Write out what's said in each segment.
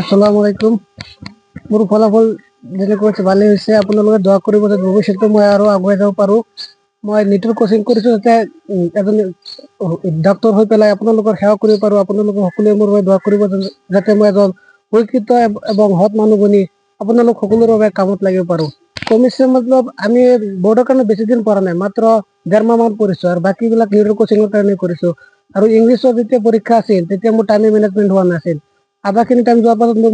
আসসালামু আলাইকুম। মোৰ ফলাফল যেনেকৈ হৈছে ভালেই হৈছে। আপোনালোকে দোৱা কৰিব যাতে ভৱিষ্যতে মই আৰু আগুৱাই যাব পাৰোঁ। মই নীটৰ কোচিং কৰিছোঁ যাতে এজন ডক্তৰ হৈ পেলাই আপোনালোকৰ সেৱা কৰিব পাৰোঁ। আপোনালোকে সকলোৱে মোৰ বাবে দোৱা কৰিব যাতে মই এজন শিক্ষিত এবং সৎ মানুহ বনি আপোনালোক সকলোৰে বাবে কামত লাগিব পাৰোঁ। কমিছে মতলব আমি বৰ্ডৰ কাৰণে বেছি দিন পঢ়া নাই, মাত্ৰ 1.5 মাহ মান পঢ়িছোঁ আৰু বাকীবিলাক নীটৰ কোচিঙৰ কাৰণে কৰিছোঁ। আৰু ইংলিছৰ যেতিয়া পৰীক্ষা আছিল তেতিয়া মোৰ টাইম মেনেজমেণ্ট হোৱা নাছিল। আধাখিনি টাইম যোৱাৰ পাছত মোৰ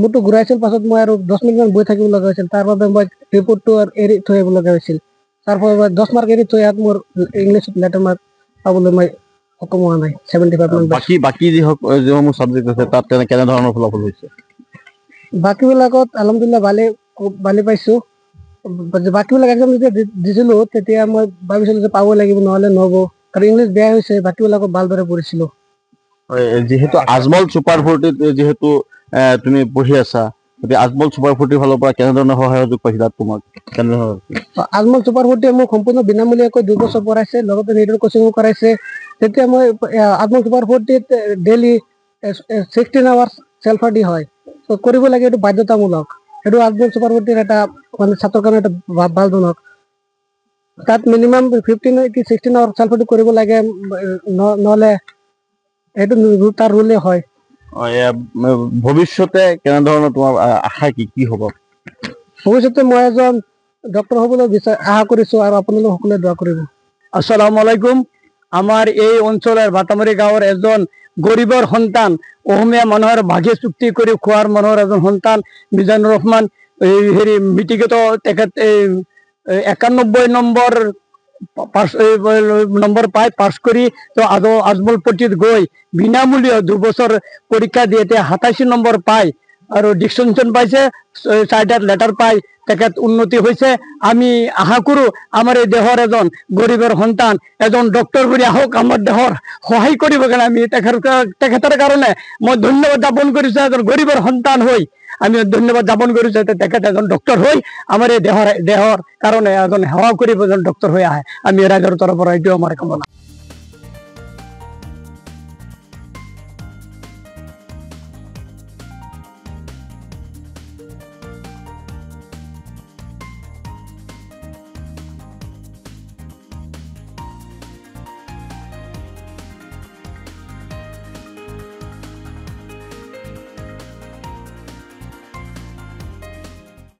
মূৰটো ঘূৰাইছিল। পাছত মই আৰু 10 মিনিটমান বহি থাকিব লগা হৈছিল। তাৰ বাবে মই ৰিপৰ্টটো এৰি থৈ আহিব লগা হৈছিল। তাৰ ফলত মই 10 মাৰ্ক এৰি থৈ ইয়াত মোৰ ইংলিছত লেটাৰ মাৰ্ক পাবলৈ মই সক্ষম হোৱা নাই। 75 মান পাইছোঁ। বাকী যিসমূহ ছাবজেক্ট আছে তাত কেনেধৰণৰ ফলাফল হৈছে? বাকীবিলাকত আলহামদুলিল্লাহ ভালে পাইছোঁ। বাকীবিলাক এক্সাম যেতিয়া দিছিলোঁ তেতিয়া মই ভাবিছিলোঁ যে পাব লাগিব, নহ'লে নহ'ব। আৰু ইংলিছ বেয়া হৈছে, বাকীবিলাকত ভালদৰে পঢ়িছিলোঁ। যিহেতু আজমল ছুপাৰ 40ত যিহেতু তুমি পঢ়ি আছা, গতিকে আজমল ছুপাৰ 40ৰ ফালৰ পৰা কেনেধৰণৰ সহায় পাইছিলা? তোমাক কেনেধৰণৰ? আজমল ছুপাৰ 40 মোক সম্পূৰ্ণ বিনামূলীয়াকৈ 2 বছৰ পঢ়াইছে, লগতে নীটৰ কোচিঙো কৰাইছে। তেতিয়া মই আজমল ছুপাৰ 40ত ডেইলি 16 আৱাৰ্ছ চেল্ফ ষ্টাডি হয়, কৰিব লাগে। এইটো বাধ্যতামূলক। সেইটো আজমল ছুপাৰ 40ৰ এটা মানে ছাত্ৰৰ কাৰণে এটা ভাল ধৰক। তাত মিনিমাম 15 কি 16 আৱাৰ্ছ চেল্ফ ষ্টাডি কৰিব লাগে, নহ'লে এইটো তাৰ ৰুলে হয়। ভৱিষ্যতে কেনেধৰণৰ তোমাৰ আশা কি হ'ব? ভৱিষ্যতে মই এজন ডক্তৰ হ'বলৈ আশা কৰিছোঁ আৰু আপোনালোক সকলোৱে দোৱা কৰিব। আসসালামু আলাইকুম। আমাৰ এই অঞ্চলেৰ বাতামাৰি গাঁৱৰ এজন গৰিবৰ সন্তান, অসমীয়া মানুহৰ ভাগে চুক্তি কৰি খোৱাৰ মানুহৰ এজন সন্তান মিজানুৰ ৰহমান। হেৰি মিটিগত তেখেত 91 নম্বৰ পাই পাছ কৰি তো আজমল পট্টিত গৈ বিনামূলীয়া 2 বছৰ পৰীক্ষা দিয়ে 87 নম্বৰ পায় আৰু ডিষ্টিংশ্যন পাইছে, 4টা লেটাৰ পাই তেখেত উন্নতি হৈছে। আমি আশা কৰোঁ আমাৰ এই দেশৰ এজন গৰিবেৰ সন্তান এজন ডক্টৰ কৰি আহক, আমাৰ দেশৰ সহায় কৰিব কাৰণে। আমি তেখেতৰ কাৰণে মই ধন্যবাদ জ্ঞাপন কৰিছোঁ। এজন গৰিবেৰ সন্তান হৈ আমি ধন্যবাদ জ্ঞাপন কৰিছোঁ যে তেখেত এজন ডক্টৰ হৈ আমাৰ এই দেশৰ কাৰণে এজন সেৱা কৰিব, এজন ডক্টৰ হৈ আহে। আমি ৰাইজৰ তৰফৰ পৰা এইটো আমাৰ কামনা।